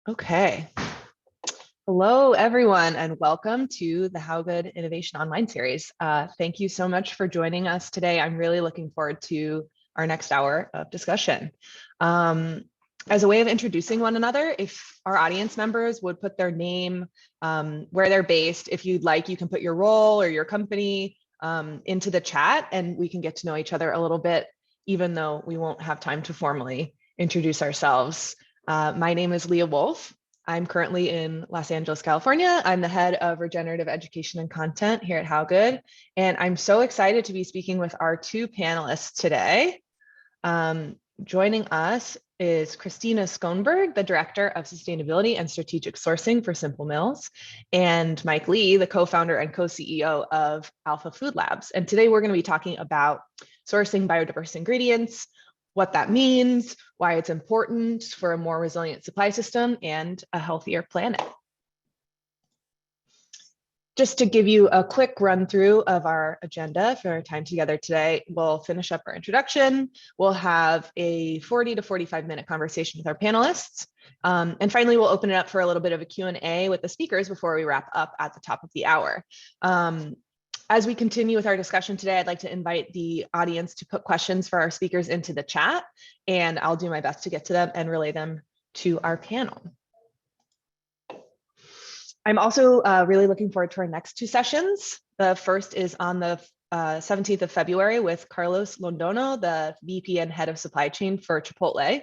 Okay. Hello, everyone, and welcome to the How Good Innovation Online series. Thank you so much for joining us today. I'm really looking forward to our next hour of discussion. As a way of introducing one another, if our audience members would put their name, where they're based, if you'd like, you can put your role or your company into the chat, and we can get to know each other a little bit, even though we won't have time to formally introduce ourselves. My name is Leah Wolf. I'm currently in Los Angeles, California. I'm the head of regenerative education and content here at How Good. And I'm so excited to be speaking with our two panelists today. Joining us is Christina Skonberg, the Director of Sustainability and Strategic Sourcing for Simple Mills, and Mike Lee, the co-founder and co-CEO of Alpha Food Labs. And today we're going to be talking about sourcing biodiverse ingredients, what that means, why it's important for a more resilient supply system and a healthier planet. Just to give you a quick run through of our agenda for our time together today, we'll finish up our introduction. We'll have a 40 to 45-minute conversation with our panelists. And finally, we'll open it up for a little bit of a Q&A with the speakers before we wrap up at the top of the hour. As we continue with our discussion today, I'd like to invite the audience to put questions for our speakers into the chat, and I'll do my best to get to them and relay them to our panel. I'm also really looking forward to our next two sessions. The first is on the 17th of February with Carlos Londono, the VP and head of supply chain for Chipotle,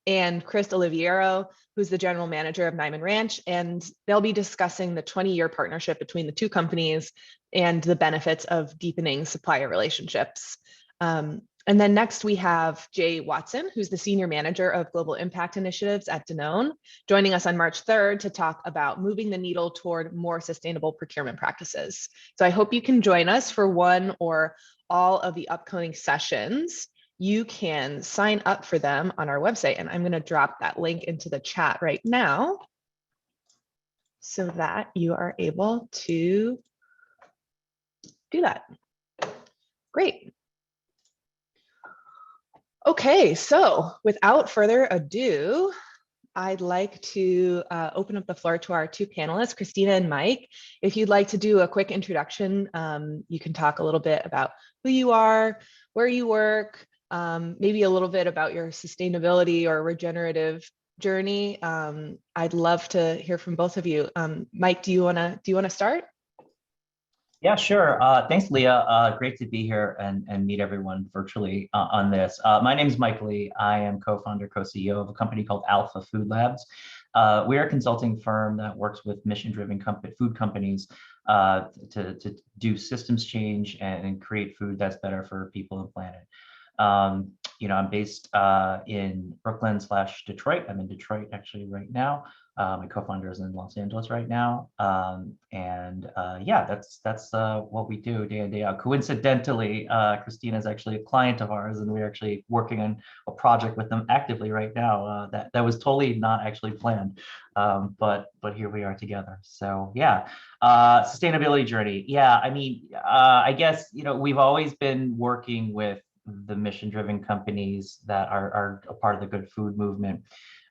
and Chris Oliviero, who's the general manager of Nyman Ranch, and they'll be discussing the 20-year partnership between the two companies and the benefits of deepening supplier relationships. And then next we have Jay Watson, who's the senior manager of global impact initiatives at Danone, joining us on March 3rd to talk about moving the needle toward more sustainable procurement practices. So I hope you can join us for one or all of the upcoming sessions. You can sign up for them on our website, and I'm going to drop that link into the chat right now so that you are able to do that. Great. Okay, so without further ado, I'd like to open up the floor to our two panelists, Christina and Mike. If you'd like to do a quick introduction, you can talk a little bit about who you are, where you work, maybe a little bit about your sustainability or regenerative journey. I'd love to hear from both of you. Mike, do you wanna start? Yeah, sure. Thanks, Leah. Great to be here and meet everyone virtually on this. My name is Mike Lee. I am co-founder, co-CEO of a company called Alpha Food Labs. We are a consulting firm that works with mission-driven food companies to do systems change and create food that's better for people and planet. I'm based in Brooklyn / Detroit. I'm in Detroit actually right now. My co-founder is in Los Angeles right now. Yeah, that's what we do day in, day out. Coincidentally, Christina is actually a client of ours, and we're actually working on a project with them actively right now. That was totally not actually planned, but here we are together. So yeah, sustainability journey. Yeah, I mean, I guess, we've always been working with the mission-driven companies that are a part of the good food movement.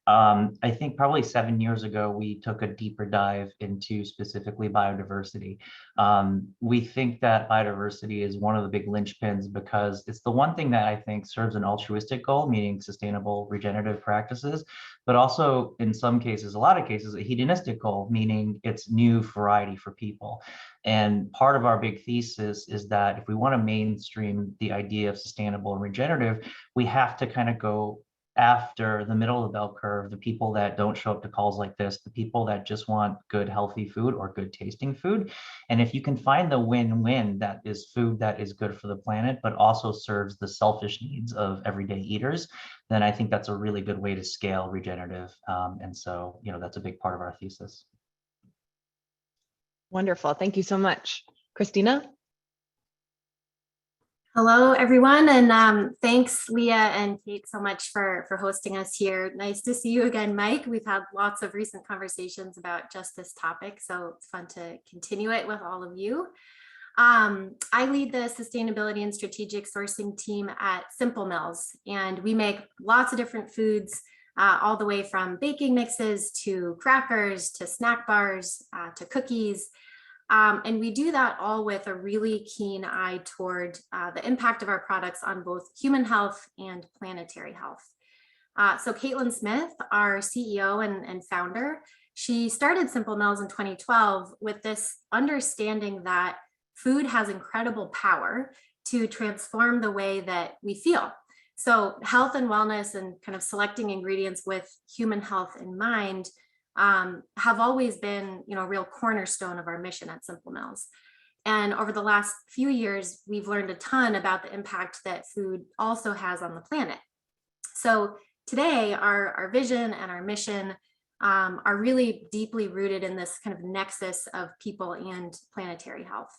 I think probably 7 years ago, we took a deeper dive into specifically biodiversity. We think that biodiversity is one of the big linchpins because it's the one thing that I think serves an altruistic goal, meaning sustainable regenerative practices, but also in some cases, a lot of cases, a hedonistic goal, meaning it's new variety for people. And part of our big thesis is that if we want to mainstream the idea of sustainable and regenerative, we have to kind of go after the middle of the bell curve, the people that don't show up to calls like this, the people that just want good, healthy food or good tasting food. And if you can find the win-win, that is food that is good for the planet, but also serves the selfish needs of everyday eaters, then I think that's a really good way to scale regenerative. And so, that's a big part of our thesis. Wonderful. Thank you so much. Christina? Hello, everyone, and thanks, Leah and Kate, so much for hosting us here. Nice to see you again, Mike. We've had lots of recent conversations about just this topic, so it's fun to continue it with all of you. I lead the sustainability and strategic sourcing team at Simple Mills, and we make lots of different foods all the way from baking mixes to crackers to snack bars to cookies. And we do that all with a really keen eye toward the impact of our products on both human health and planetary health. So Katelyn Smith, our CEO and founder, she started Simple Mills in 2012 with this understanding that food has incredible power to transform the way that we feel. So health and wellness and kind of selecting ingredients with human health in mind have always been, a real cornerstone of our mission at Simple Mills. And over the last few years, we've learned a ton about the impact that food also has on the planet. So today, our vision and our mission are really deeply rooted in this kind of nexus of people and planetary health.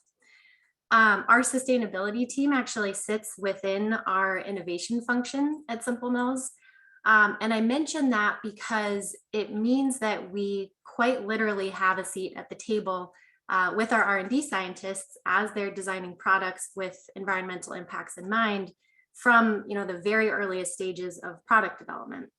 Our sustainability team actually sits within our innovation function at Simple Mills. And I mention that because it means that we quite literally have a seat at the table with our R&D scientists as they're designing products with environmental impacts in mind from the very earliest stages of product development.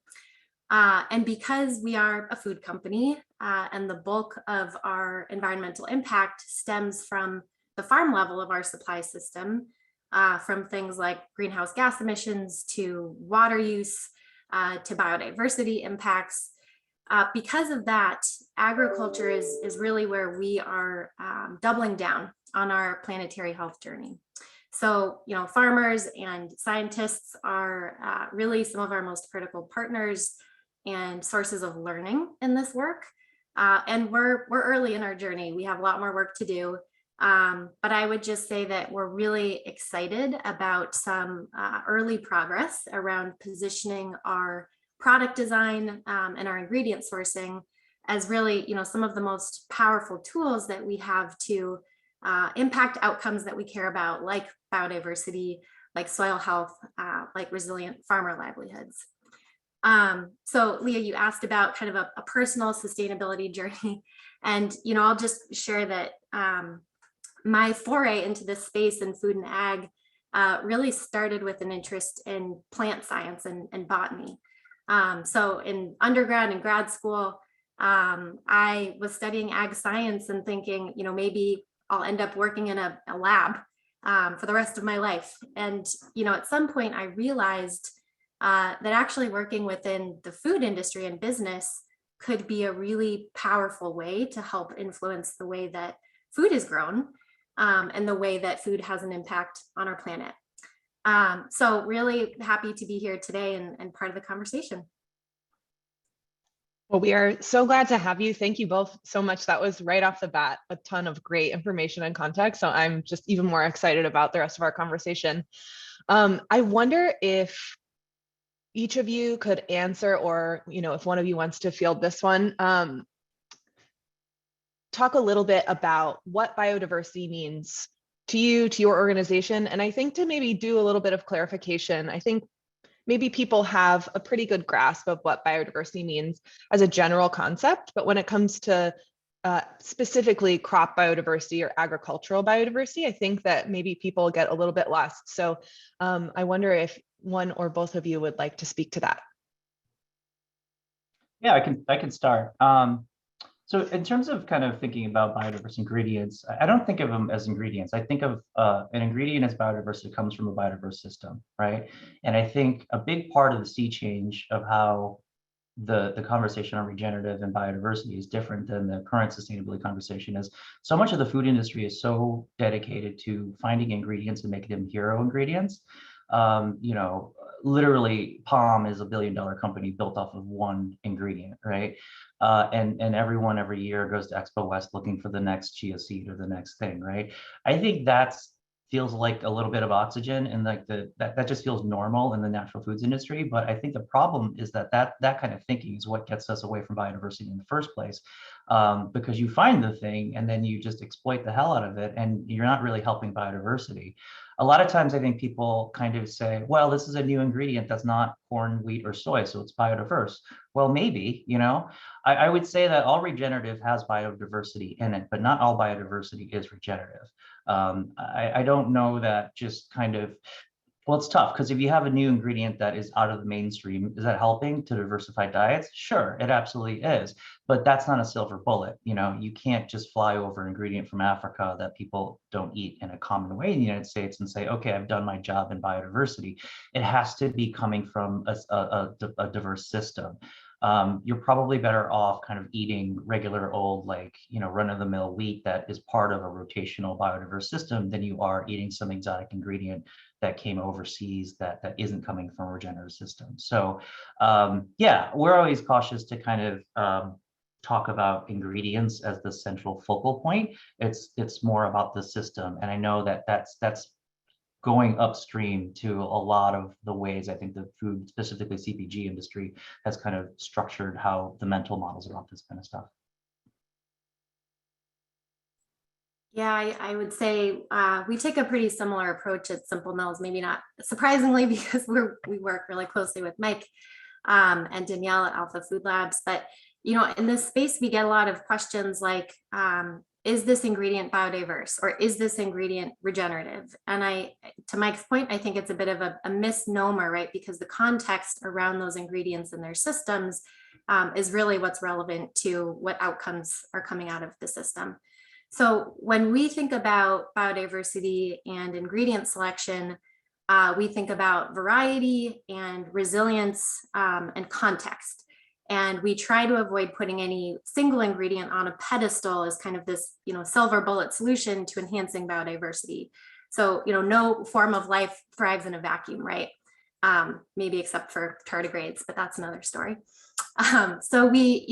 And because we are a food company and the bulk of our environmental impact stems from the farm level of our supply system, from things like greenhouse gas emissions to water use to biodiversity impacts. Because of that, agriculture is really where we are doubling down on our planetary health journey. So, farmers and scientists are really some of our most critical partners and sources of learning in this work. And we're early in our journey. We have a lot more work to do. But I would just say that we're really excited about some early progress around positioning our product design and our ingredient sourcing as really, some of the most powerful tools that we have to impact outcomes that we care about, like biodiversity, like soil health, like resilient farmer livelihoods. So Leah, you asked about kind of a personal sustainability journey, and I'll just share that my foray into this space in food and ag really started with an interest in plant science and botany. So in undergrad and grad school, I was studying ag science and thinking, maybe I'll end up working in a lab for the rest of my life. And, at some point I realized that actually working within the food industry and business could be a really powerful way to help influence the way that food is grown and the way that food has an impact on our planet. So really happy to be here today and part of the conversation. Well, we are so glad to have you. Thank you both so much. That was right off the bat, a ton of great information and context. So I'm just even more excited about the rest of our conversation. I wonder if each of you could answer, or, if one of you wants to field this one, talk a little bit about what biodiversity means to you, to your organization. And I think to maybe do a little bit of clarification, I think maybe people have a pretty good grasp of what biodiversity means as a general concept, but when it comes to specifically crop biodiversity or agricultural biodiversity, I think that maybe people get a little bit lost. So I wonder if one or both of you would like to speak to that. Yeah, I can start. So in terms of kind of thinking about biodiverse ingredients, I don't think of them as ingredients. I think of an ingredient as biodiverse that comes from a biodiverse system, right? And I think a big part of the sea change of how the conversation on regenerative and biodiversity is different than the current sustainability conversation is so much of the food industry is so dedicated to finding ingredients and making them hero ingredients. Literally palm is $1 billion company built off of one ingredient, right? And everyone every year goes to Expo West looking for the next chia seed or the next thing, right? I think feels like a little bit of oxygen, and like that just feels normal in the natural foods industry. But I think the problem is that kind of thinking is what gets us away from biodiversity in the first place, because you find the thing and then you just exploit the hell out of it, and you're not really helping biodiversity. A lot of times I think people kind of say, well, this is a new ingredient that's not corn, wheat, or soy, so it's biodiverse. Well, maybe, I would say that all regenerative has biodiversity in it, but not all biodiversity is regenerative. I don't know that just kind of Well, it's tough because if you have a new ingredient that is out of the mainstream, is that helping to diversify diets? Sure, it absolutely is. But that's not a silver bullet. You know, you can't just fly over an ingredient from Africa that people don't eat in a common way in the United States and say, okay, I've done my job in biodiversity. It has to be coming from a diverse system. You're probably better off kind of eating regular old, like, you know, run-of-the-mill wheat that is part of a rotational biodiverse system than you are eating some exotic ingredient that came overseas that isn't coming from a regenerative system. So yeah, we're always cautious to kind of talk about ingredients as the central focal point. It's more about the system, and I know that that's going upstream to a lot of the ways I think the food, specifically CPG industry, has kind of structured how the mental models about this kind of stuff. Yeah, I would say we take a pretty similar approach at Simple Mills, maybe not surprisingly because we work really closely with Mike and Danielle at Alpha Food Labs. But, you know, in this space, we get a lot of questions like, is this ingredient biodiverse or is this ingredient regenerative? And to Mike's point, I think it's a bit of a misnomer, right? Because the context around those ingredients and their systems is really what's relevant to what outcomes are coming out of the system. So when we think about biodiversity and ingredient selection, we think about variety and resilience and context. And we try to avoid putting any single ingredient on a pedestal as kind of this, you know, silver bullet solution to enhancing biodiversity. So, you know, no form of life thrives in a vacuum, right? Maybe except for tardigrades, but that's another story. So we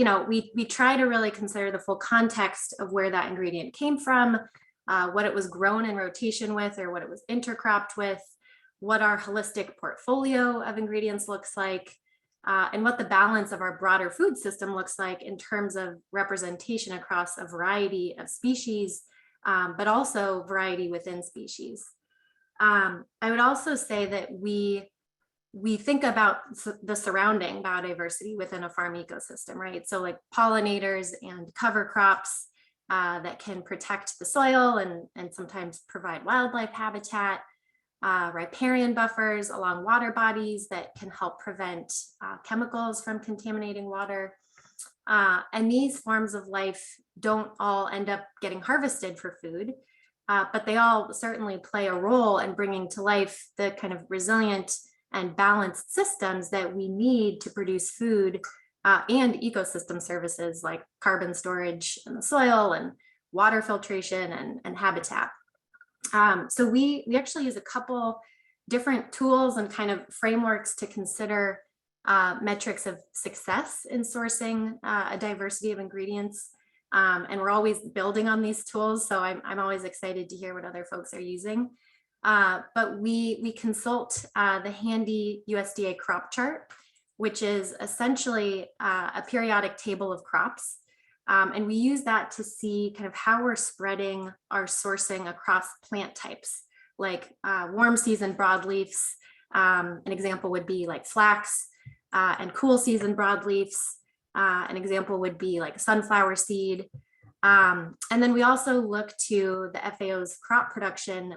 try to really consider the full context of where that ingredient came from, what it was grown in rotation with, or what it was intercropped with, what our holistic portfolio of ingredients looks like, and what the balance of our broader food system looks like in terms of representation across a variety of species, but also variety within species. I would also say that we think about the surrounding biodiversity within a farm ecosystem, right? So like pollinators and cover crops that can protect the soil and sometimes provide wildlife habitat, riparian buffers along water bodies that can help prevent chemicals from contaminating water. And these forms of life don't all end up getting harvested for food, but they all certainly play a role in bringing to life the kind of resilient and balanced systems that we need to produce food and ecosystem services like carbon storage in the soil and water filtration and habitat. So we actually use a couple different tools and kind of frameworks to consider metrics of success in sourcing a diversity of ingredients. And we're always building on these tools. So I'm always excited to hear what other folks are using. But we consult the handy USDA crop chart, which is essentially a periodic table of crops. And we use that to see kind of how we're spreading our sourcing across plant types, like warm season broadleafs. An example would be like flax, and cool season broadleafs. An example would be like sunflower seed. And then we also look to the FAO's crop production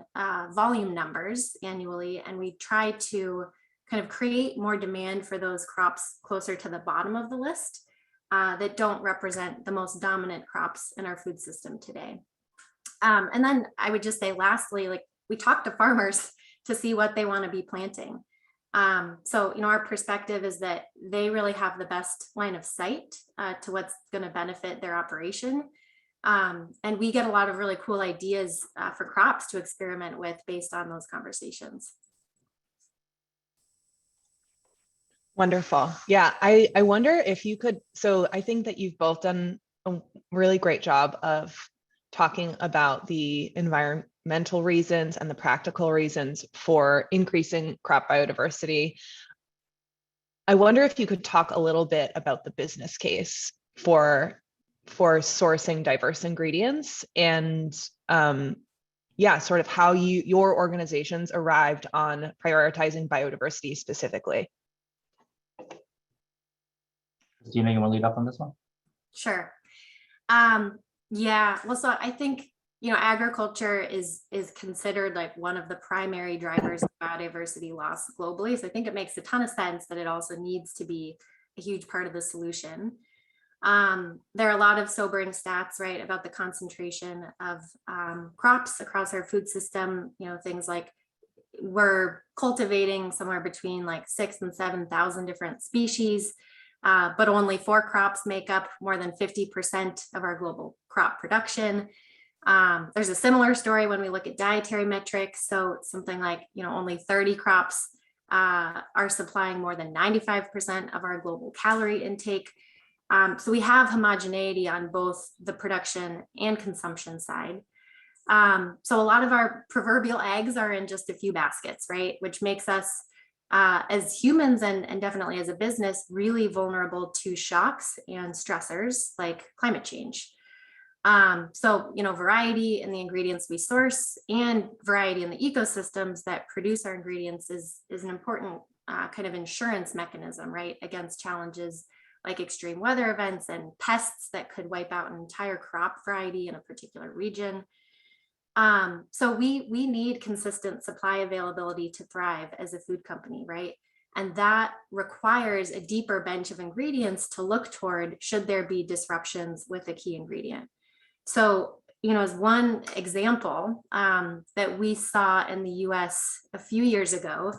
volume numbers annually, and we try to kind of create more demand for those crops closer to the bottom of the list that don't represent the most dominant crops in our food system today. And then I would just say lastly, like we talk to farmers to see what they want to be planting. So, you know, our perspective is that they really have the best line of sight to what's going to benefit their operation. And we get a lot of really cool ideas for crops to experiment with based on those conversations. Wonderful. Yeah, I wonder if you could, so I think that you've both done a really great job of talking about the environmental reasons and the practical reasons for increasing crop biodiversity. I wonder if you could talk a little bit about the business case for sourcing diverse ingredients and yeah, sort of how your organizations arrived on prioritizing biodiversity specifically. Christina, you want to lead up on this one? Sure. Yeah, well, so I think agriculture is considered like one of the primary drivers of biodiversity loss globally. So I think it makes a ton of sense that it also needs to be a huge part of the solution. There are a lot of sobering stats, right, about the concentration of crops across our food system. Things like we're cultivating somewhere between like 6,000 and 7,000 different species, but only 4 crops make up more than 50% of our global crop production. There's a similar story when we look at dietary metrics. So something like, only 30 crops are supplying more than 95% of our global calorie intake. So we have homogeneity on both the production and consumption side. So a lot of our proverbial eggs are in just a few baskets, right? Which makes us as humans and definitely as a business really vulnerable to shocks and stressors like climate change. So, variety in the ingredients we source and variety in the ecosystems that produce our ingredients is an important kind of insurance mechanism, right, against challenges like extreme weather events and pests that could wipe out an entire crop variety in a particular region. So we need consistent supply availability to thrive as a food company, right? And that requires a deeper bench of ingredients to look toward should there be disruptions with a key ingredient. So, as one example that we saw in the US a few years ago,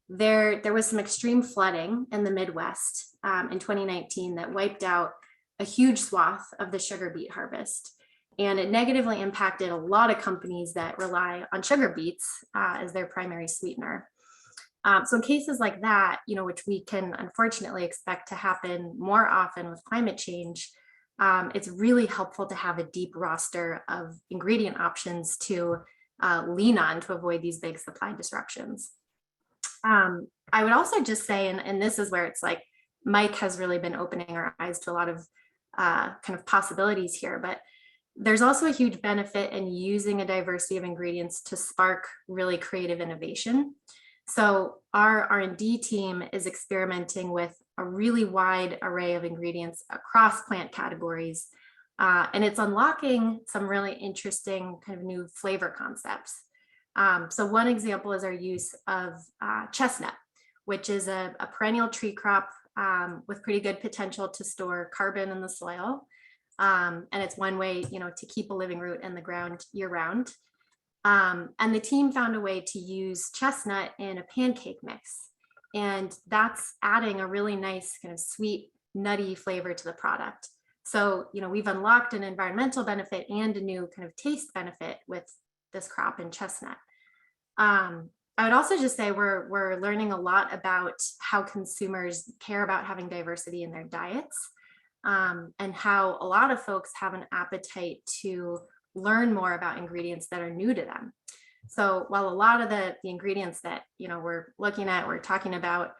there was some extreme flooding in the Midwest in 2019 that wiped out a huge swath of the sugar beet harvest. And it negatively impacted a lot of companies that rely on sugar beets as their primary sweetener. So in cases like that, which we can unfortunately expect to happen more often with climate change, it's really helpful to have a deep roster of ingredient options to lean on to avoid these big supply disruptions. I would also just say, and this is where it's like Mike has really been opening our eyes to a lot of kind of possibilities here, but there's also a huge benefit in using a diversity of ingredients to spark really creative innovation. So our R&D team is experimenting with a really wide array of ingredients across plant categories, and it's unlocking some really interesting kind of new flavor concepts. So one example is our use of chestnut, which is a perennial tree crop with pretty good potential to store carbon in the soil. And it's one way, to keep a living root in the ground year round. And the team found a way to use chestnut in a pancake mix. And that's adding a really nice kind of sweet, nutty flavor to the product. So, we've unlocked an environmental benefit and a new kind of taste benefit with this crop in chestnut. I would also just say we're learning a lot about how consumers care about having diversity in their diets, and how a lot of folks have an appetite to learn more about ingredients that are new to them. So while a lot of the ingredients that we're looking at, we're talking about,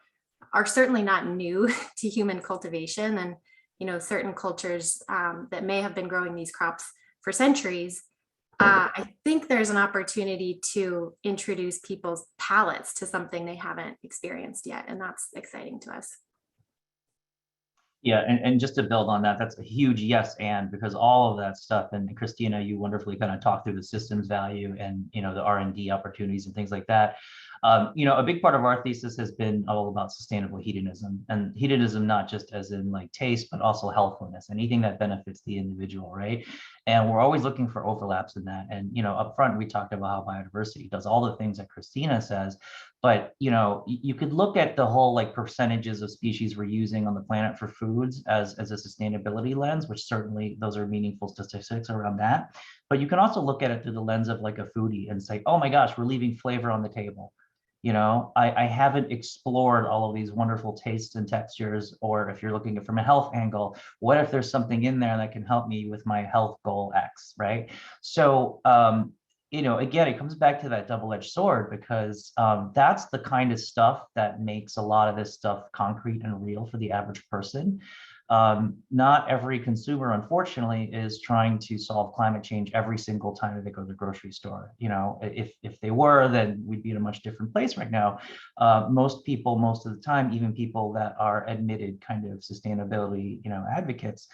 are certainly not new to human cultivation, and certain cultures that may have been growing these crops for centuries, I think there's an opportunity to introduce people's palates to something they haven't experienced yet, and that's exciting to us. Yeah, and just to build on that, that's a huge yes, and because all of that stuff, and Christina, you wonderfully kind of talked through the systems value and the R&D opportunities and things like that. A big part of our thesis has been all about sustainable hedonism, and hedonism not just as in like taste, but also healthfulness, anything that benefits the individual, right? And we're always looking for overlaps in that. And up front, we talked about how biodiversity does all the things that Christina says, but you could look at the whole like percentages of species we're using on the planet for foods as a sustainability lens, which certainly those are meaningful statistics around that. But you can also look at it through the lens of like a foodie and say, oh my gosh, we're leaving flavor on the table. I haven't explored all of these wonderful tastes and textures, or if you're looking at it from a health angle, what if there's something in there that can help me with my health goal X, right? So, again, it comes back to that double-edged sword, because that's the kind of stuff that makes a lot of this stuff concrete and real for the average person. Not every consumer, unfortunately, is trying to solve climate change every single time they go to the grocery store. If they were, then we'd be in a much different place right now. Most people, most of the time, even people that are admitted kind of sustainability, advocates,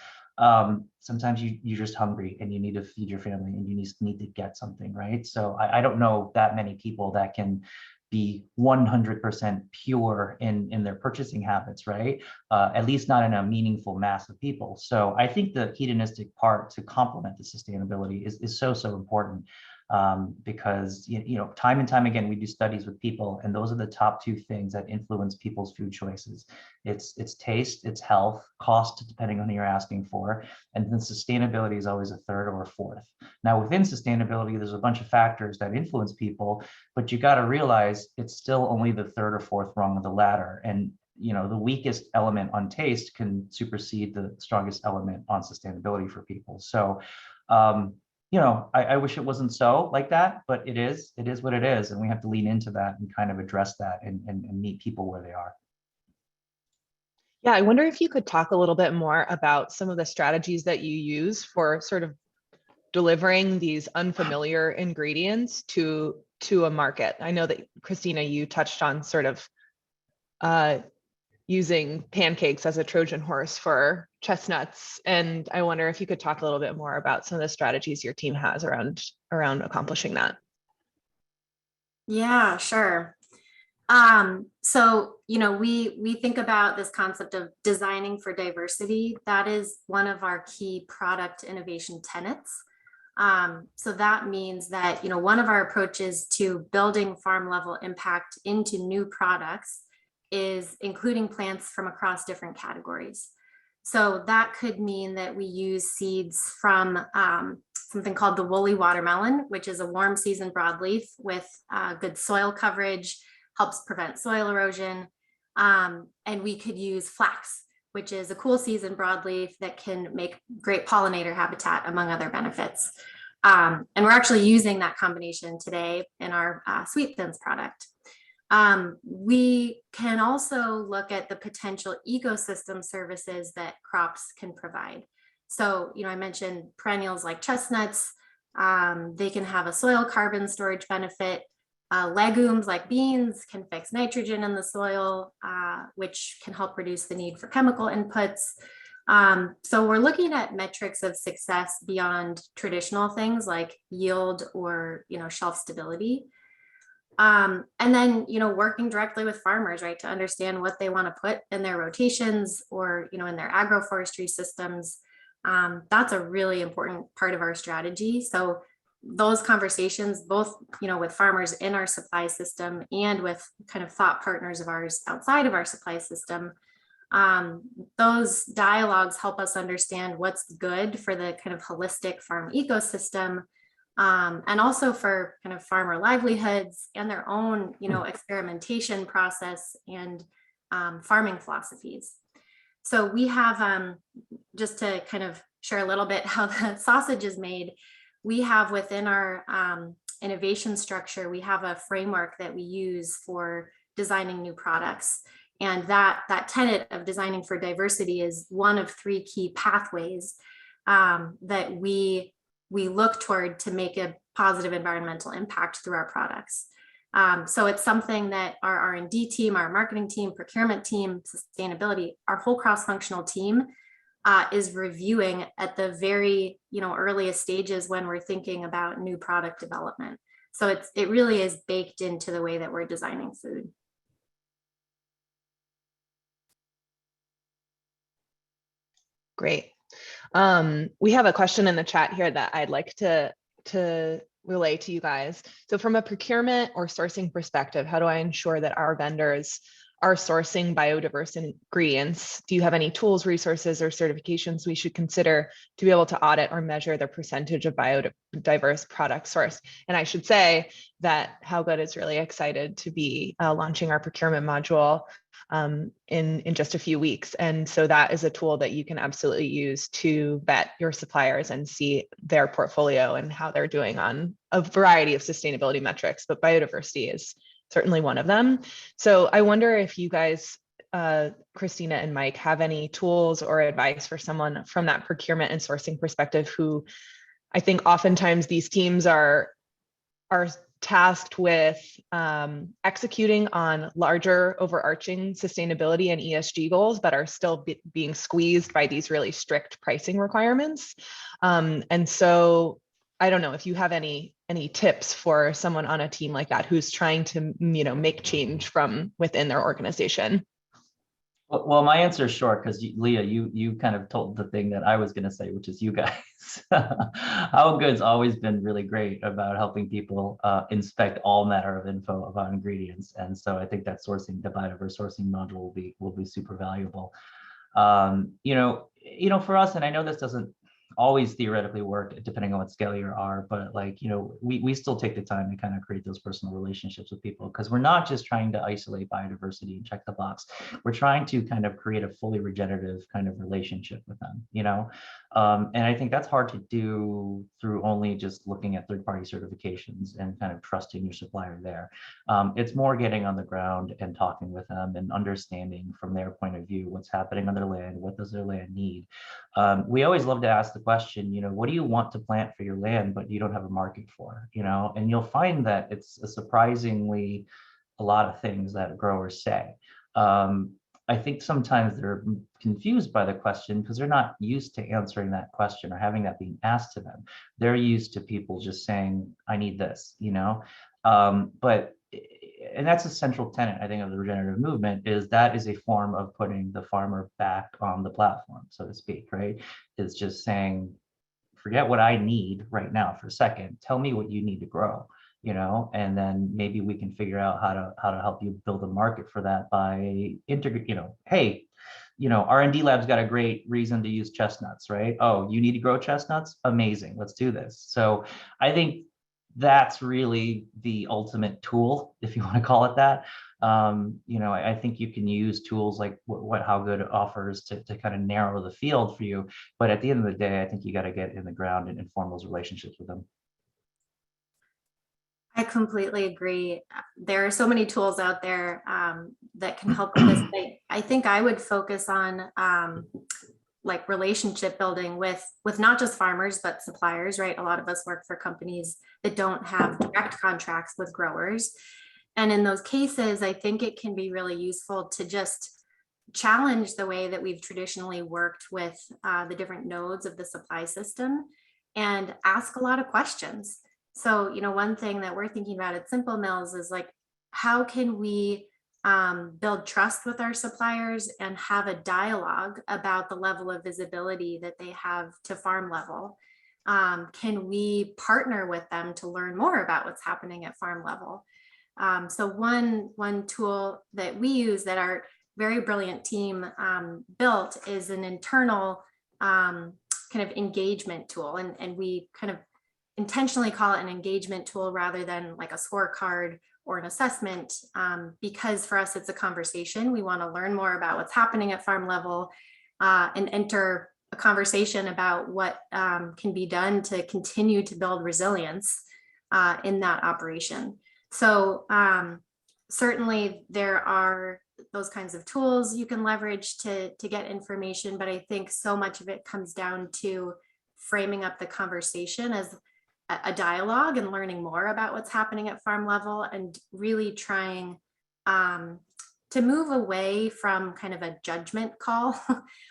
sometimes you're just hungry and you need to feed your family and you need to get something, right? So I don't know that many people that can be 100% pure in their purchasing habits, right? At least not in a meaningful mass of people. So I think the hedonistic part to complement the sustainability is so important. Because time and time again we do studies with people, and those are the top two things that influence people's food choices. It's taste, it's health, cost, depending on who you're asking for, and then sustainability is always a third or a fourth. Now within sustainability, there's a bunch of factors that influence people, but you got to realize it's still only the third or fourth rung of the ladder, and the weakest element on taste can supersede the strongest element on sustainability for people. So I wish it wasn't so like that, but it is what it is. And we have to lean into that and kind of address that and meet people where they are. Yeah, I wonder if you could talk a little bit more about some of the strategies that you use for sort of delivering these unfamiliar ingredients to a market. I know that, Christina, you touched on sort of using pancakes as a Trojan horse for chestnuts. And I wonder if you could talk a little bit more about some of the strategies your team has around accomplishing that. Yeah, sure. So, we think about this concept of designing for diversity. That is one of our key product innovation tenets. So that means that, one of our approaches to building farm level impact into new products is including plants from across different categories. So that could mean that we use seeds from something called the woolly watermelon, which is a warm season broadleaf with good soil coverage, helps prevent soil erosion. And we could use flax, which is a cool season broadleaf that can make great pollinator habitat, among other benefits. And we're actually using that combination today in our sweet thins product. We can also look at the potential ecosystem services that crops can provide. So, I mentioned perennials like chestnuts. They can have a soil carbon storage benefit. Legumes like beans can fix nitrogen in the soil, which can help reduce the need for chemical inputs. So we're looking at metrics of success beyond traditional things like yield or, shelf stability. And then, working directly with farmers, right, to understand what they want to put in their rotations or, in their agroforestry systems. That's a really important part of our strategy. So those conversations, both, with farmers in our supply system and with kind of thought partners of ours outside of our supply system, those dialogues help us understand what's good for the kind of holistic farm ecosystem. And also for kind of farmer livelihoods and their own, experimentation process and farming philosophies. So we have, just to kind of share a little bit how the sausage is made, we have within our innovation structure, we have a framework that we use for designing new products. And that tenet of designing for diversity is one of three key pathways that we look toward to make a positive environmental impact through our products. So it's something that our R&D team, our marketing team, procurement team, sustainability, our whole cross-functional team is reviewing at the very earliest stages when we're thinking about new product development. So it really is baked into the way that we're designing food. Great. We have a question in the chat here that I'd like to relay to you guys. So from a procurement or sourcing perspective, how do I ensure that our vendors are sourcing biodiverse ingredients? Do you have any tools, resources, or certifications we should consider to be able to audit or measure the percentage of biodiverse product sourced? And I should say that HowGood is really excited to be launching our procurement module in just a few weeks. And so that is a tool that you can absolutely use to vet your suppliers and see their portfolio and how they're doing on a variety of sustainability metrics, but biodiversity is certainly one of them. So I wonder if you guys, Christina and Mike, have any tools or advice for someone from that procurement and sourcing perspective who I think oftentimes these teams are tasked with executing on larger overarching sustainability and ESG goals, but are still being squeezed by these really strict pricing requirements. And so I don't know if you have any tips for someone on a team like that who's trying to, make change from within their organization. Well, my answer is short because Leah, you kind of told the thing that I was going to say, which is you guys. How Good's always been really great about helping people inspect all matter of info about ingredients, and so I think that the Biodiverse sourcing module will be super valuable. For us, and I know this doesn't always theoretically work depending on what scale you are, but we still take the time to kind of create those personal relationships with people, because we're not just trying to isolate biodiversity and check the box. We're trying to kind of create a fully regenerative kind of relationship with them, and I think that's hard to do through only just looking at third-party certifications and kind of trusting your supplier there. It's more getting on the ground and talking with them and understanding from their point of view what's happening on their land, what does their land need. We always love to ask the question, what do you want to plant for your land, but you don't have a market for, and you'll find that it's a surprisingly a lot of things that growers say. I think sometimes they're confused by the question because they're not used to answering that question or having that being asked to them. They're used to people just saying, I need this, and that's a central tenet, I think, of the regenerative movement, is that is a form of putting the farmer back on the platform, so to speak, right? It's just saying, forget what I need right now for a second, tell me what you need to grow, and then maybe we can figure out how to help you build a market for that by hey, R&D lab's got a great reason to use chestnuts, right? Oh, you need to grow chestnuts? Amazing, let's do this. So I think that's really the ultimate tool, if you want to call it that. I think you can use tools like what How Good offers to kind of narrow the field for you. But at the end of the day, I think you got to get in the ground and form those relationships with them. I completely agree. There are so many tools out there that can help with this. I think I would focus on like relationship building with not just farmers, but suppliers, right? A lot of us work for companies that don't have direct contracts with growers. And in those cases, I think it can be really useful to just challenge the way that we've traditionally worked with the different nodes of the supply system and ask a lot of questions. So, one thing that we're thinking about at Simple Mills is like, how can we build trust with our suppliers and have a dialogue about the level of visibility that they have to farm level? Can we partner with them to learn more about what's happening at farm level? So one tool that we use that our very brilliant team built is an internal kind of engagement tool. And we kind of intentionally call it an engagement tool rather than like a scorecard or an assessment, because for us, it's a conversation. We want to learn more about what's happening at farm level and enter a conversation about what can be done to continue to build resilience in that operation. So certainly there are those kinds of tools you can leverage to get information, but I think so much of it comes down to framing up the conversation as a dialogue and learning more about what's happening at farm level and really trying to move away from kind of a judgment call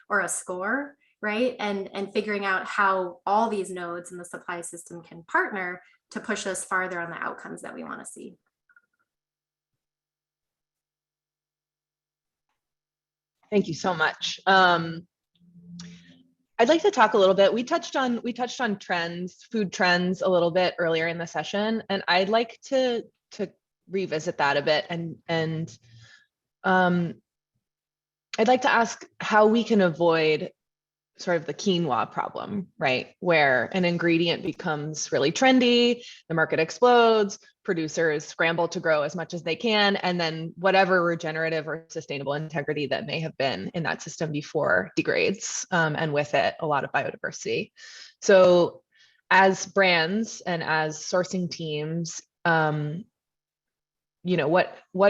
or a score, right? And figuring out how all these nodes in the supply system can partner to push us farther on the outcomes that we want to see. Thank you so much. I'd like to talk a little bit. We touched on trends, food trends a little bit earlier in the session, and I'd like to revisit that a bit and I'd like to ask how we can avoid sort of the quinoa problem, right? Where an ingredient becomes really trendy, the market explodes, producers scramble to grow as much as they can, and then whatever regenerative or sustainable integrity that may have been in that system before degrades, and with it, a lot of biodiversity. So as brands and as sourcing teams, what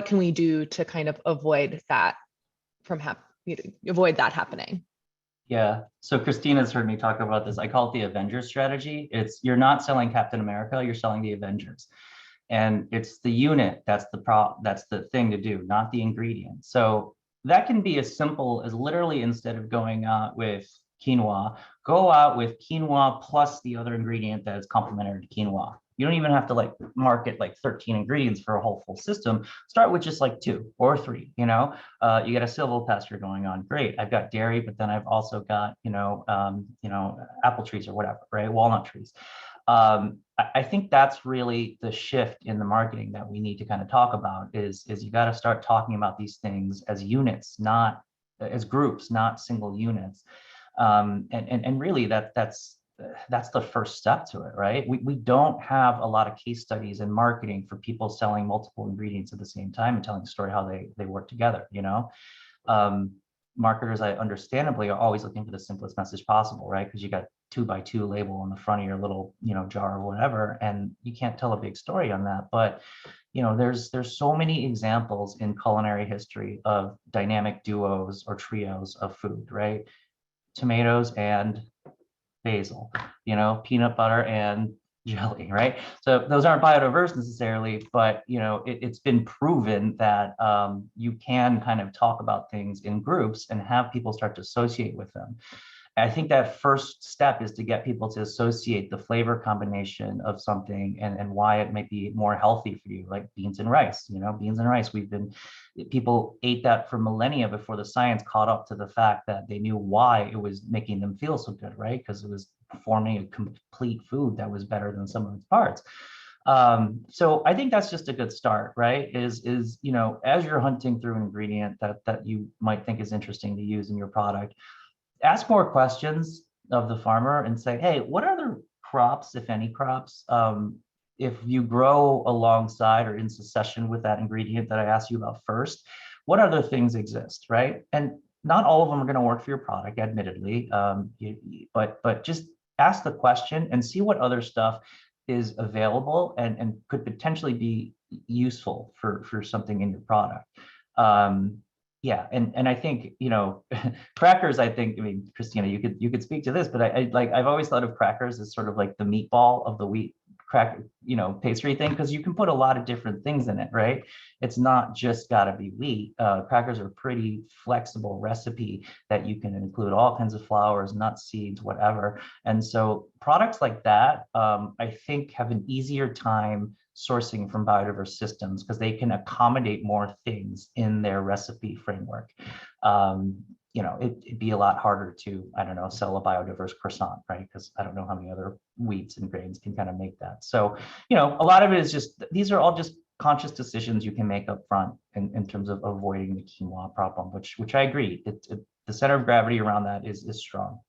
can we do to kind of avoid that from avoid that happening? Yeah, so Christina's heard me talk about this. I call it the Avengers Strategy. You're not selling Captain America, you're selling the Avengers. And it's the unit that's the thing to do, not the ingredient. So that can be as simple as literally, instead of going out with quinoa, go out with quinoa plus the other ingredient that is complementary to quinoa. You don't even have to like market like 13 ingredients for a whole full system. Start with just like 2 or 3, you know. You got a silvopasture going on, great. I've got dairy, but then I've also got, apple trees or whatever, right? Walnut trees. I think that's really the shift in the marketing that we need to kind of talk about is you got to start talking about these things as units, not as groups, not single units. And really that's the first step to it, right? We don't have a lot of case studies in marketing for people selling multiple ingredients at the same time and telling the story how they work together, you know? Marketers, I understandably are always looking for the simplest message possible, right? Because you got 2x2 label on the front of your little, jar or whatever, and you can't tell a big story on that. But, there's so many examples in culinary history of dynamic duos or trios of food, right? Tomatoes and basil, peanut butter and jelly, right? So those aren't biodiverse necessarily, but it's been proven that you can kind of talk about things in groups and have people start to associate with them. I think that first step is to get people to associate the flavor combination of something and why it might be more healthy for you, like beans and rice. Beans and rice, people ate that for millennia before the science caught up to the fact that they knew why it was making them feel so good, right? Because it was forming a complete food that was better than some of its parts. So I think that's just a good start, right? Is as you're hunting through an ingredient that you might think is interesting to use in your product, ask more questions of the farmer and say, hey, what other crops, if any crops, if you grow alongside or in succession with that ingredient that I asked you about first, what other things exist, right? And not all of them are going to work for your product, admittedly, but just ask the question and see what other stuff is available and could potentially be useful for something in your product. Yeah, and I think crackers. I mean, Christina, you could speak to this, but I've always thought of crackers as sort of like the meatball of the wheat cracker, pastry thing, because you can put a lot of different things in it, right? It's not just got to be wheat. Crackers are a pretty flexible recipe that you can include all kinds of flours, nuts, seeds, whatever. And so products like that, I think, have an easier time sourcing from biodiverse systems because they can accommodate more things in their recipe framework. It'd be a lot harder to, I don't know, sell a biodiverse croissant, right? Because I don't know how many other wheats and grains can kind of make that. So, a lot of it is just, these are all just conscious decisions you can make up front in terms of avoiding the quinoa problem, which I agree. The center of gravity around that is strong.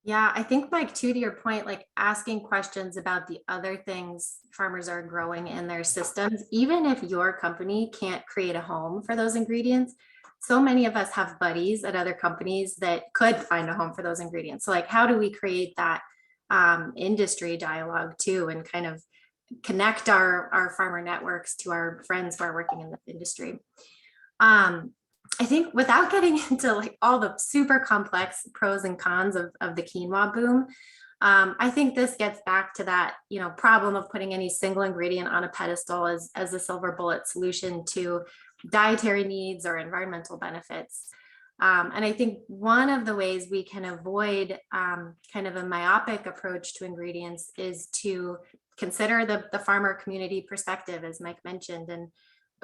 Yeah, I think, Mike, too, to your point, like asking questions about the other things farmers are growing in their systems, even if your company can't create a home for those ingredients, so many of us have buddies at other companies that could find a home for those ingredients. So like, how do we create that industry dialogue too, and kind of connect our farmer networks to our friends who are working in the industry? I think without getting into like all the super complex pros and cons of the quinoa boom, I think this gets back to that, problem of putting any single ingredient on a pedestal as a silver bullet solution to dietary needs or environmental benefits. And I think one of the ways we can avoid kind of a myopic approach to ingredients is to consider the farmer community perspective, as Mike mentioned, and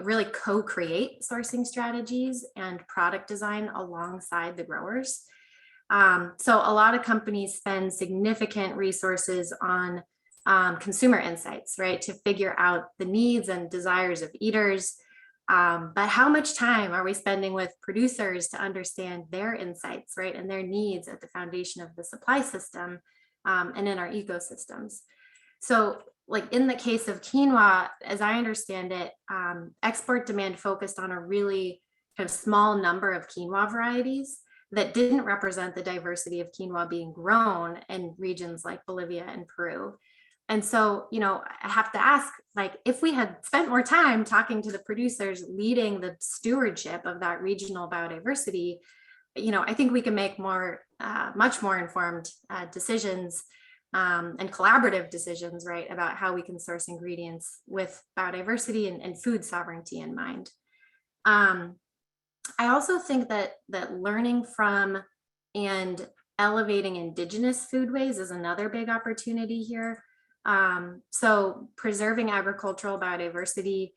really co-create sourcing strategies and product design alongside the growers. So a lot of companies spend significant resources on consumer insights, right, to figure out the needs and desires of eaters. But how much time are we spending with producers to understand their insights, right, and their needs at the foundation of the supply system and in our ecosystems? So like in the case of quinoa, as I understand it, export demand focused on a really kind of small number of quinoa varieties that didn't represent the diversity of quinoa being grown in regions like Bolivia and Peru. And so, I have to ask, like, if we had spent more time talking to the producers leading the stewardship of that regional biodiversity, I think we can make much more informed decisions and collaborative decisions, right, about how we can source ingredients with biodiversity and food sovereignty in mind. I also think that learning from and elevating indigenous foodways is another big opportunity here. So preserving agricultural biodiversity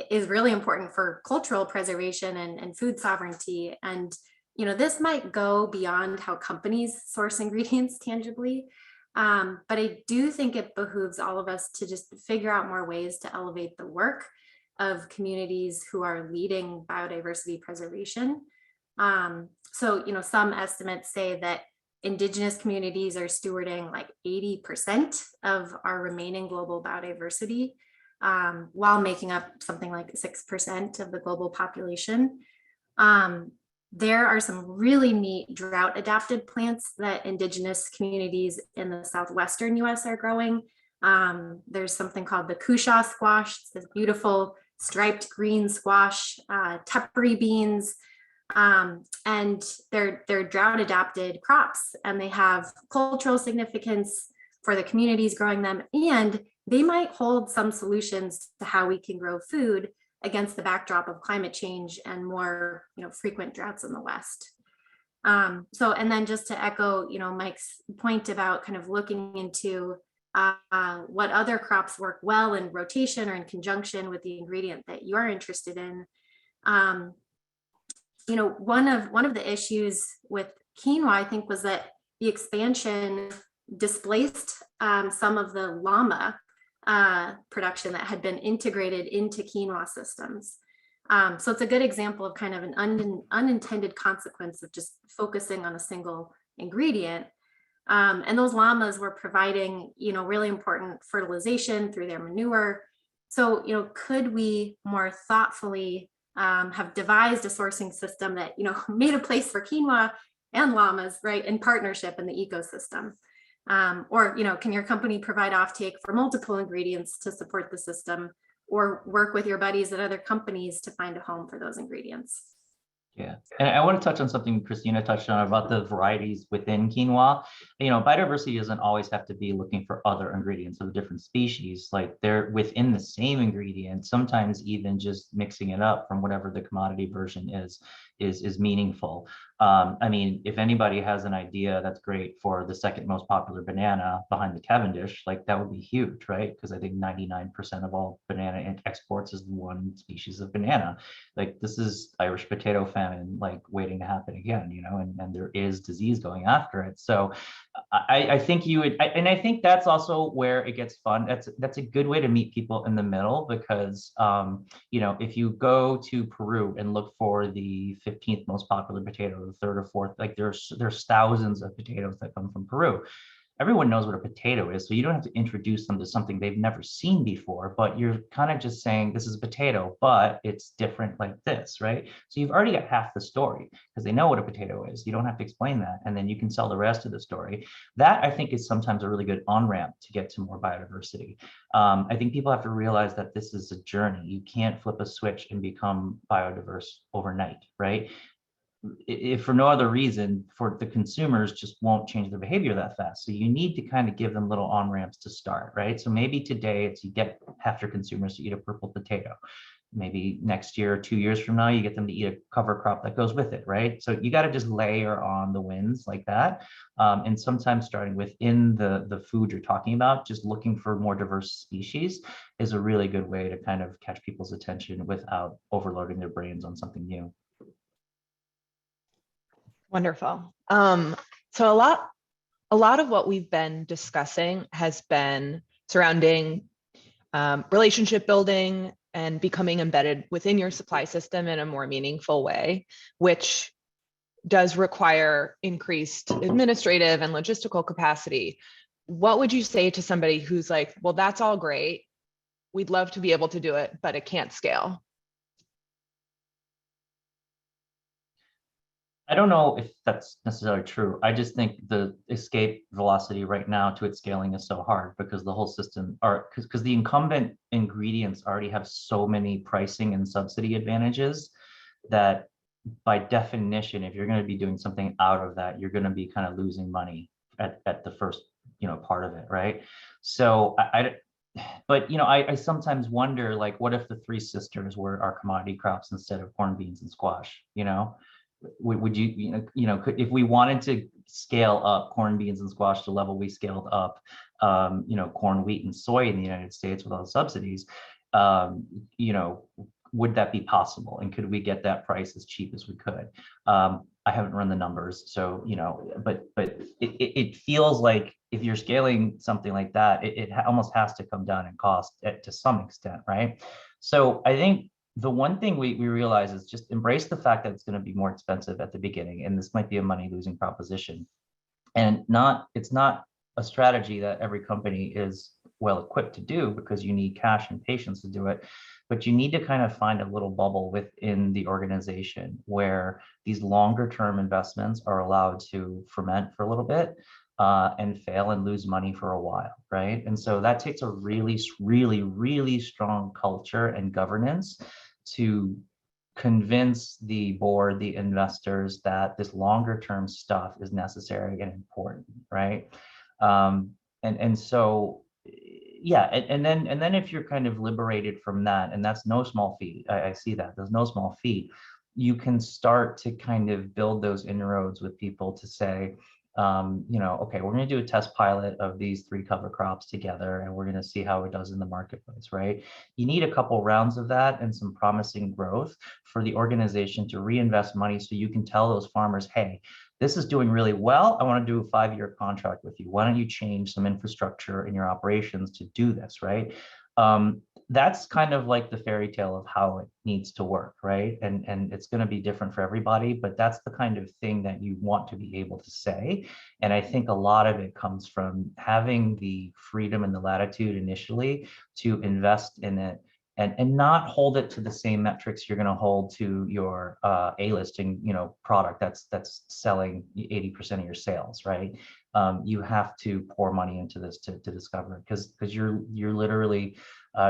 is really important for cultural preservation and food sovereignty. And, you know, this might go beyond how companies source ingredients tangibly. But I do think it behooves all of us to just figure out more ways to elevate the work of communities who are leading biodiversity preservation. So, you know, some estimates say that Indigenous communities are stewarding like 80% of our remaining global biodiversity, while making up something like 6% of the global population. There are some really neat drought adapted plants that Indigenous communities in the Southwestern US are growing. There's something called the Cushaw squash. It's this beautiful striped green squash, tepary beans, and they're drought adapted crops, and they have cultural significance for the communities growing them, and they might hold some solutions to how we can grow food against the backdrop of climate change and more, you know, frequent droughts in the West. So, and then just to echo, you know, Mike's point about kind of looking into what other crops work well in rotation or in conjunction with the ingredient that you are interested in. You know, one of the issues with quinoa, I think, was that the expansion displaced some of the llama production that had been integrated into quinoa systems. So it's a good example of kind of an unintended consequence of just focusing on a single ingredient. And those llamas were providing, you know, really important fertilization through their manure. So, you know, could we more thoughtfully have devised a sourcing system that, you know, made a place for quinoa and llamas, right, in partnership in the ecosystem? Or, you know, can your company provide offtake for multiple ingredients to support the system, or work with your buddies at other companies to find a home for those ingredients? Yeah, and I want to touch on something Christina touched on about the varieties within quinoa. You know, biodiversity doesn't always have to be looking for other ingredients of different species. Like they're within the same ingredient, sometimes even just mixing it up from whatever the commodity version is meaningful. I mean, if anybody has an idea that's great for the second most popular banana behind the Cavendish, like that would be huge, right? Because I think 99% of all banana exports is one species of banana. Like this is Irish potato famine, like waiting to happen again, you know, and there is disease going after it. So I think you would, and I think that's also where it gets fun. That's a good way to meet people in the middle, because you know, if you go to Peru and look for the 15th most popular potato, the third or fourth, like there's thousands of potatoes that come from Peru. Everyone knows what a potato is, so you don't have to introduce them to something they've never seen before, but you're kind of just saying this is a potato, but it's different like this, right? So you've already got half the story because they know what a potato is. You don't have to explain that, and then you can sell the rest of the story. That, I think, is sometimes a really good on-ramp to get to more biodiversity. I think people have to realize that this is a journey. You can't flip a switch and become biodiverse overnight, right? If for no other reason, for the consumers just won't change their behavior that fast. So you need to kind of give them little on-ramps to start, right? So maybe today it's you get half your consumers to eat a purple potato. Maybe next year or 2 years from now, you get them to eat a cover crop that goes with it, right? So you got to just layer on the wins like that. And sometimes starting within the food you're talking about, just looking for more diverse species is a really good way to kind of catch people's attention without overloading their brains on something new. Wonderful. So a lot of what we've been discussing has been surrounding relationship building and becoming embedded within your supply system in a more meaningful way, which does require increased administrative and logistical capacity. What would you say to somebody who's like, well, that's all great, we'd love to be able to do it, but it can't scale? I don't know if that's necessarily true. I just think the escape velocity right now to its scaling is so hard because the whole system because the incumbent ingredients already have so many pricing and subsidy advantages that by definition, if you're going to be doing something out of that, you're going to be kind of losing money at the first, part of it, right? So but I sometimes wonder, like, what if the three sisters were our commodity crops instead of corn, beans, and squash? Would you, if we wanted to scale up corn, beans, and squash to the level we scaled up, corn, wheat, and soy in the United States with all the subsidies, would that be possible? And could we get that price as cheap as we could? I haven't run the numbers, so, but it feels like if you're scaling something like that, it almost has to come down in cost to some extent, right? So I think the one thing we realize is just embrace the fact that it's going to be more expensive at the beginning, and this might be a money-losing proposition. And it's not a strategy that every company is well equipped to do, because you need cash and patience to do it. But you need to kind of find a little bubble within the organization where these longer term investments are allowed to ferment for a little bit and fail and lose money for a while, right? And so that takes a really, really, really strong culture and governance to convince the board, the investors, that this longer term stuff is necessary and important, right? And so, yeah, and then if you're kind of liberated from that, and that's no small feat, I see that there's no small feat, you can start to kind of build those inroads with people to say, okay, we're going to do a test pilot of these 3 cover crops together, and we're going to see how it does in the marketplace, right? You need a couple rounds of that and some promising growth for the organization to reinvest money, so you can tell those farmers, hey, this is doing really well. I want to do a 5-year contract with you. Why don't you change some infrastructure in your operations to do this, right? That's kind of like the fairy tale of how it needs to work, right? And it's going to be different for everybody, but that's the kind of thing that you want to be able to say. And I think a lot of it comes from having the freedom and the latitude initially to invest in it, and not hold it to the same metrics you're going to hold to your A-listing, product that's selling 80% of your sales, right? You have to pour money into this to discover it, because you're literally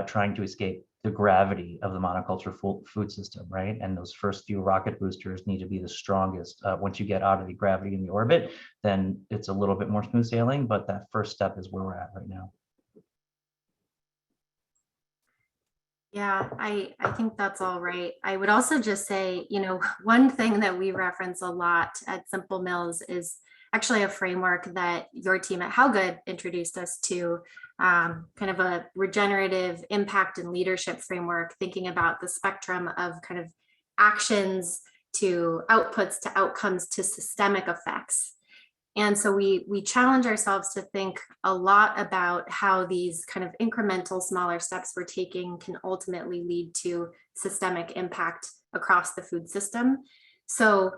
trying to escape the gravity of the monoculture food system, right? And those first few rocket boosters need to be the strongest. Once you get out of the gravity in the orbit, then it's a little bit more smooth sailing, but that first step is where we're at right now. Yeah, I think that's all right. I would also just say, one thing that we reference a lot at Simple Mills is actually a framework that your team at How Good introduced us to, kind of a regenerative impact and leadership framework, thinking about the spectrum of kind of actions to outputs to outcomes to systemic effects. And so we challenge ourselves to think a lot about how these kind of incremental smaller steps we're taking can ultimately lead to systemic impact across the food system. So,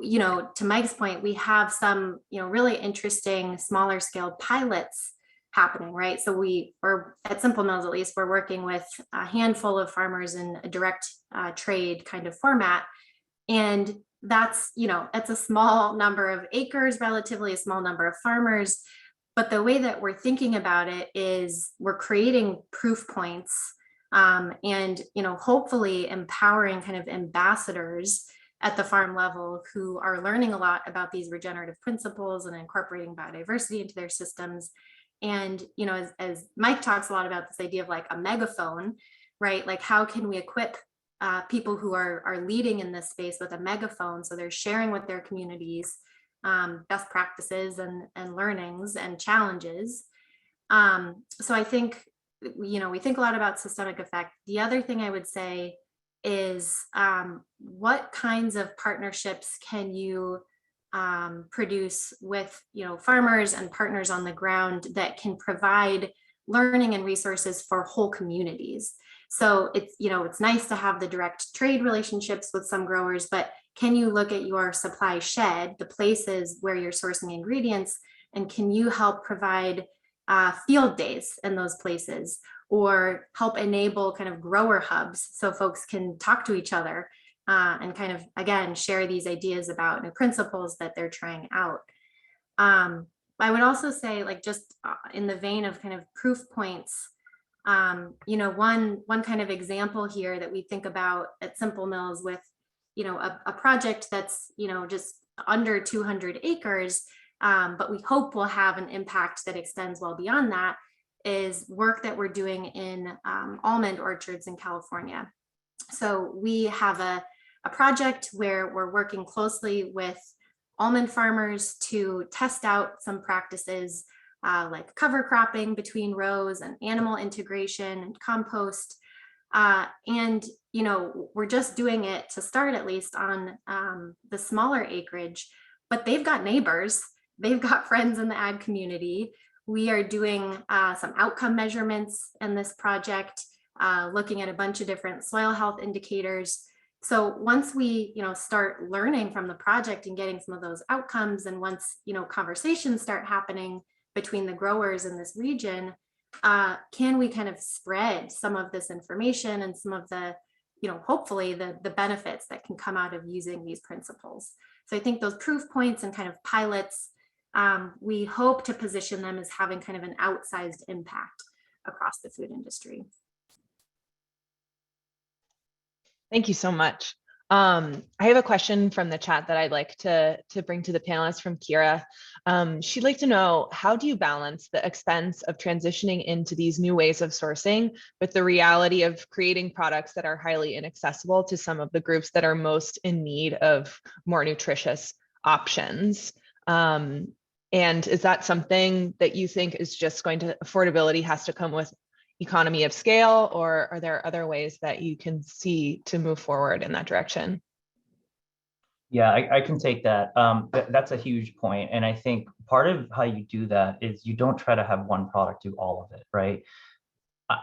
to Mike's point, we have some, really interesting smaller scale pilots happening, right? So we're at Simple Mills, at least, we're working with a handful of farmers in a direct trade kind of format. And that's a small number of acres, relatively a small number of farmers. But the way that we're thinking about it is we're creating proof points and hopefully empowering kind of ambassadors at the farm level who are learning a lot about these regenerative principles and incorporating biodiversity into their systems. And as Mike talks a lot about this idea of like a megaphone, right? Like, how can we equip people who are leading in this space with a megaphone, so they're sharing with their communities best practices and learnings and challenges. So I think, we think a lot about systemic effect. The other thing I would say is what kinds of partnerships can you produce with farmers and partners on the ground that can provide learning and resources for whole communities. So it's nice to have the direct trade relationships with some growers, but can you look at your supply shed, the places where you're sourcing ingredients, and can you help provide field days in those places, or help enable kind of grower hubs so folks can talk to each other and kind of, again, share these ideas about new principles that they're trying out. I would also say, like, just in the vein of kind of proof points, one kind of example here that we think about at Simple Mills with, a project that's, just under 200 acres, but we hope will have an impact that extends well beyond that, is work that we're doing in almond orchards in California. So we have a project where we're working closely with almond farmers to test out some practices like cover cropping between rows and animal integration and compost. And, you know, we're just doing it to start, at least on the smaller acreage, but they've got neighbors, they've got friends in the ag community. We are doing some outcome measurements in this project, looking at a bunch of different soil health indicators. So once we, you know, start learning from the project and getting some of those outcomes, and once, you know, conversations start happening between the growers in this region, can we kind of spread some of this information and some of the, you know, hopefully the benefits that can come out of using these principles. So I think those proof points and kind of pilots, we hope to position them as having kind of an outsized impact across the food industry. Thank you so much. I have a question from the chat that I'd like to bring to the panelists from Kira. She'd like to know, how do you balance the expense of transitioning into these new ways of sourcing with the reality of creating products that are highly inaccessible to some of the groups that are most in need of more nutritious options? And is that something that you think is just going to, affordability has to come with economy of scale, or are there other ways that you can see to move forward in that direction? Yeah, I can take that. That's a huge point. And I think part of how you do that is you don't try to have one product do all of it, right?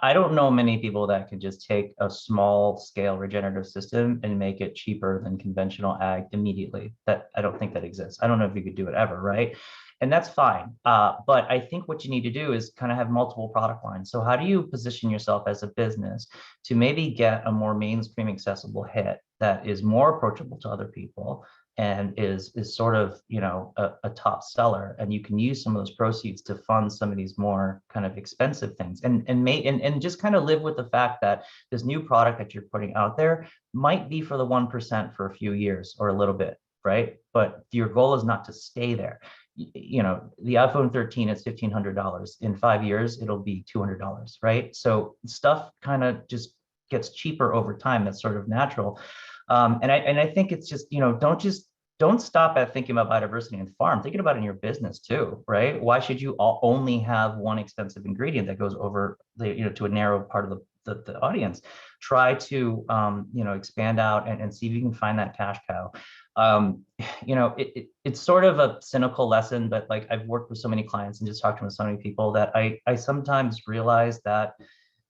I don't know many people that can just take a small scale regenerative system and make it cheaper than conventional ag immediately. That, I don't think that exists. I don't know if you could do it ever, right? And that's fine. But I think what you need to do is kind of have multiple product lines. So how do you position yourself as a business to maybe get a more mainstream accessible hit that is more approachable to other people and is sort of, you know, a top seller, and you can use some of those proceeds to fund some of these more kind of expensive things, and just kind of live with the fact that this new product that you're putting out there might be for the 1% for a few years or a little bit, right? But your goal is not to stay there. You know, the iPhone 13 is $1,500. In 5 years, it'll be $200, right? So stuff kind of just gets cheaper over time. That's sort of natural. And I think it's just, you know, don't stop at thinking about biodiversity and farm, thinking about it in your business too, right? Why should you only have one expensive ingredient that goes over the, you know, to a narrow part of the audience? Try to, you know, expand out and see if you can find that cash cow. You know, it's sort of a cynical lesson, but like I've worked with so many clients and just talked to so many people that I sometimes realize that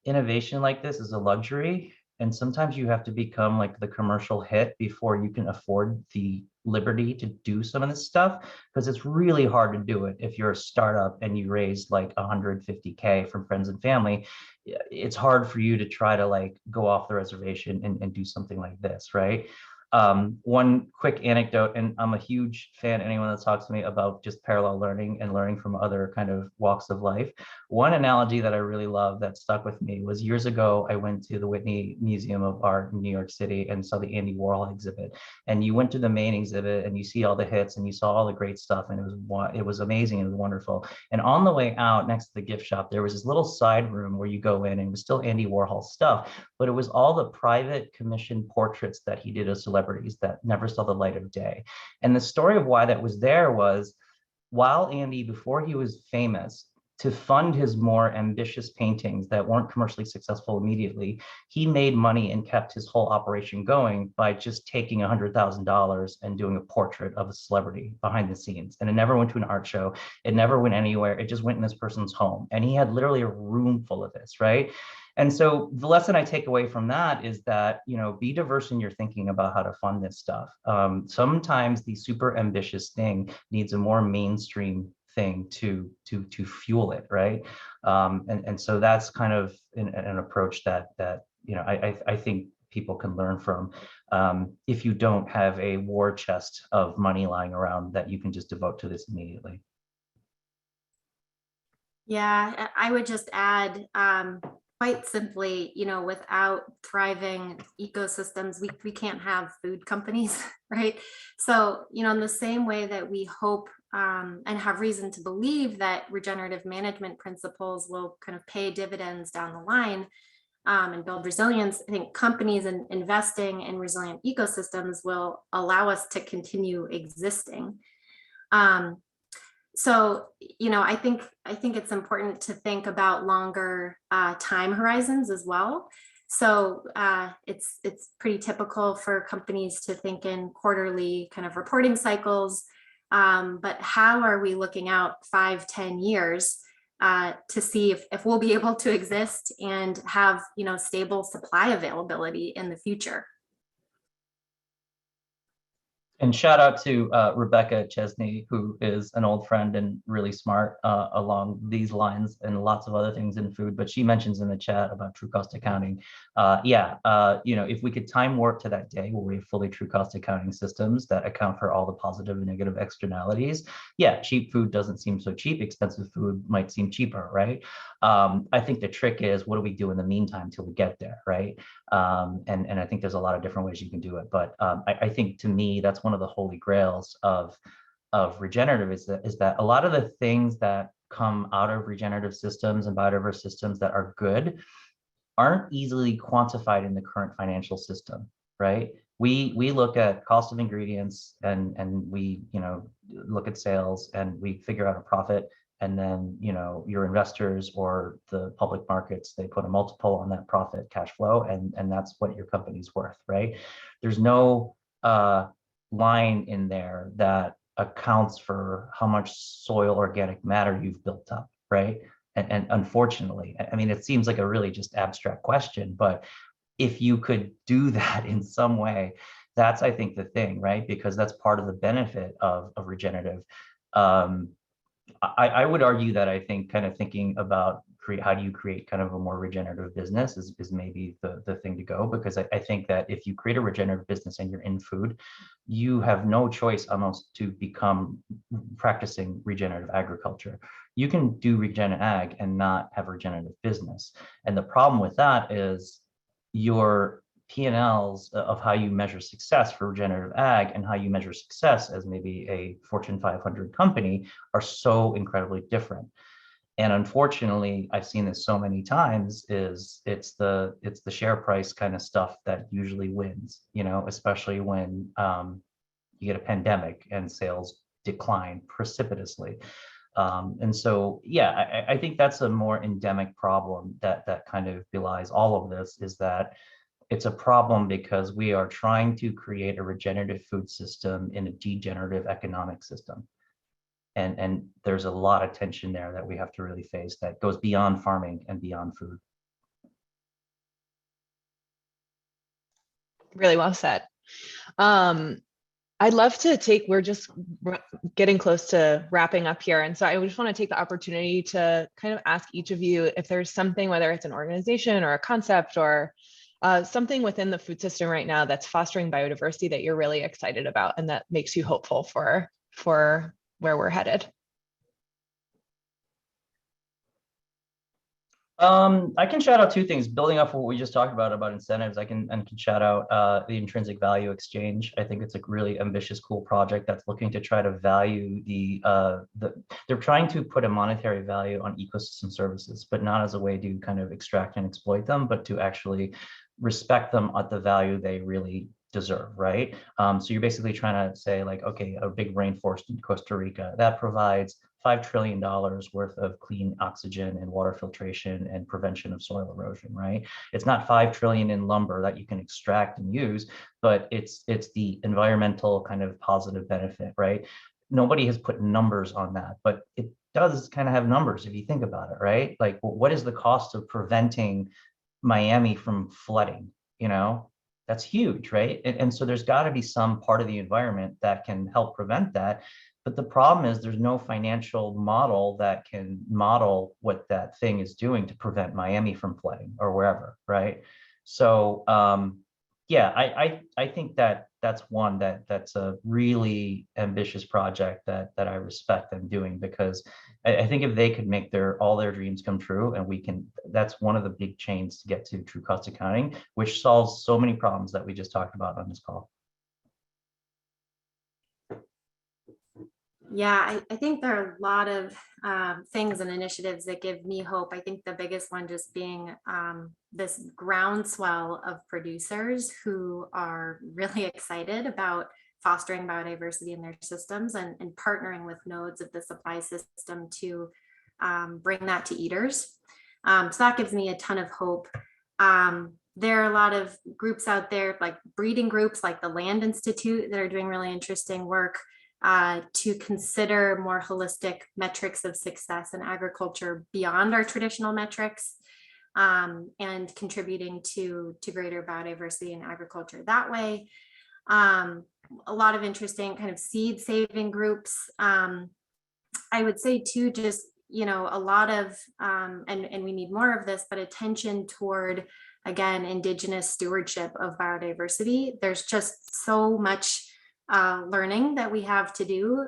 innovation like this is a luxury. And sometimes you have to become like the commercial hit before you can afford the liberty to do some of this stuff, because it's really hard to do it if you're a startup and you raise like 150K from friends and family. It's hard for you to try to like go off the reservation and do something like this, right? One quick anecdote, and I'm a huge fan, anyone that talks to me about just parallel learning and learning from other kind of walks of life. One analogy that I really love that stuck with me was years ago, I went to the Whitney Museum of Art in New York City and saw the Andy Warhol exhibit. And you went to the main exhibit and you see all the hits and you saw all the great stuff, and it was amazing, it was wonderful. And on the way out, next to the gift shop, there was this little side room where you go in, and it was still Andy Warhol stuff, but it was all the private commissioned portraits that he did of celebrities that never saw the light of day. And the story of why that was there was, while Andy, before he was famous, to fund his more ambitious paintings that weren't commercially successful immediately, he made money and kept his whole operation going by just taking $100,000 and doing a portrait of a celebrity behind the scenes. And it never went to an art show. It never went anywhere. It just went in this person's home. And he had literally a room full of this, right? And so the lesson I take away from that is that, you know, be diverse in your thinking about how to fund this stuff. Sometimes the super ambitious thing needs a more mainstream thing to fuel it, right? And so that's kind of an approach that you know, I think people can learn from, if you don't have a war chest of money lying around that you can just devote to this immediately. Yeah, I would just add, quite simply, you know, without thriving ecosystems, we can't have food companies, right? So, you know, in the same way that we hope and have reason to believe that regenerative management principles will kind of pay dividends down the line and build resilience, I think companies and investing in resilient ecosystems will allow us to continue existing. So, you know, I think it's important to think about longer time horizons as well. So it's pretty typical for companies to think in quarterly kind of reporting cycles. But how are we looking out 5-10 years to see if we'll be able to exist and have, you know, stable supply availability in the future? And shout out to Rebecca Chesney, who is an old friend and really smart along these lines and lots of other things in food. But she mentions in the chat about true cost accounting. You know, if we could time warp to that day where we have fully true cost accounting systems that account for all the positive and negative externalities, yeah, cheap food doesn't seem so cheap. Expensive food might seem cheaper, right? I think the trick is, what do we do in the meantime till we get there, right? And I think there's a lot of different ways you can do it. But I think, to me, that's one of the holy grails of regenerative is that a lot of the things that come out of regenerative systems and biodiverse systems that are good aren't easily quantified in the current financial system, right? We look at cost of ingredients and we, you know, look at sales and we figure out a profit. And then, you know, your investors or the public markets, they put a multiple on that profit cash flow, and that's what your company's worth, right? There's no line in there that accounts for how much soil organic matter you've built up, right? And unfortunately, I mean, it seems like a really just abstract question, but if you could do that in some way, that's, I think, the thing, right? Because that's part of the benefit of regenerative. I would argue that I think kind of thinking about how do you create kind of a more regenerative business is maybe the thing to go, because I think that if you create a regenerative business and you're in food, you have no choice almost to become practicing regenerative agriculture. You can do regenerative ag and not have a regenerative business. And the problem with that is your P&Ls of how you measure success for regenerative ag and how you measure success as maybe a Fortune 500 company are so incredibly different. And unfortunately, I've seen this so many times, is it's the share price kind of stuff that usually wins, you know, especially when you get a pandemic and sales decline precipitously. And so, yeah, I think that's a more endemic problem that kind of belies all of this, is that it's a problem because we are trying to create a regenerative food system in a degenerative economic system. And there's a lot of tension there that we have to really face that goes beyond farming and beyond food. Really well said. I'd love to we're just getting close to wrapping up here. And so I just want to take the opportunity to kind of ask each of you if there's something, whether it's an organization or a concept or something within the food system right now that's fostering biodiversity that you're really excited about and that makes you hopeful for where we're headed. I can shout out two things. Building off what we just talked about incentives, I can shout out the Intrinsic Value Exchange. I think it's a really ambitious, cool project that's looking to try to value they're trying to put a monetary value on ecosystem services, but not as a way to kind of extract and exploit them, but to actually respect them at the value they really deserve, right? So you're basically trying to say, like, okay, a big rainforest in Costa Rica that provides $5 trillion worth of clean oxygen and water filtration and prevention of soil erosion, right? It's not 5 trillion in lumber that you can extract and use, but it's the environmental kind of positive benefit, right? Nobody has put numbers on that, but it does kind of have numbers if you think about it, right? Like, well, what is the cost of preventing Miami from flooding? You know, that's huge, right? And so there's got to be some part of the environment that can help prevent that. But the problem is there's no financial model that can model what that thing is doing to prevent Miami from flooding or wherever, right? So yeah, I think that's one that's a really ambitious project that I respect them doing, because I think if they could make all their dreams come true, and that's one of the big chains to get to true cost accounting, which solves so many problems that we just talked about on this call. Yeah, I think there are a lot of things and initiatives that give me hope. I think the biggest one just being this groundswell of producers who are really excited about fostering biodiversity in their systems and partnering with nodes of the supply system to bring that to eaters. So that gives me a ton of hope. There are a lot of groups out there, like breeding groups like the Land Institute, that are doing really interesting work to consider more holistic metrics of success in agriculture beyond our traditional metrics, and contributing to greater biodiversity in agriculture that way. A lot of interesting kind of seed saving groups. I would say too, just, you know, a lot of, and we need more of this, but attention toward, again, Indigenous stewardship of biodiversity. There's just so much learning that we have to do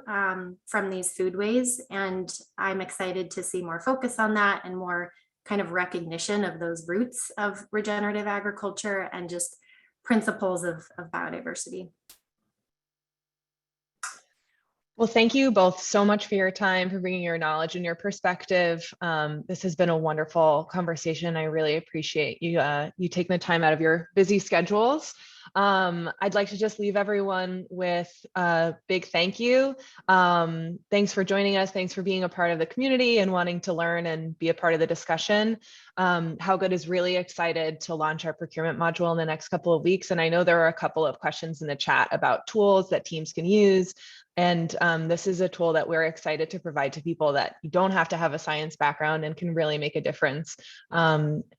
from these foodways. And I'm excited to see more focus on that and more kind of recognition of those roots of regenerative agriculture and just principles of biodiversity. Well, thank you both so much for your time, for bringing your knowledge and your perspective. This has been a wonderful conversation. I really appreciate you taking the time out of your busy schedules. I'd like to just leave everyone with a big thank you. Thanks for joining us. Thanks for being a part of the community and wanting to learn and be a part of the discussion. How Good is really excited to launch our procurement module in the next couple of weeks. And I know there are a couple of questions in the chat about tools that teams can use. And this is a tool that we're excited to provide to people that you don't have to have a science background and can really make a difference.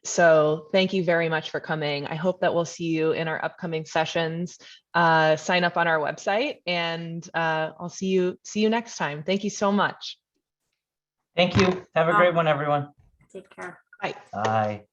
So thank you very much for coming. I hope that we'll see you in our upcoming sessions. Sign up on our website, and I'll see you next time. Thank you so much. Thank you. Have a great one, everyone. Take care. Bye. Bye.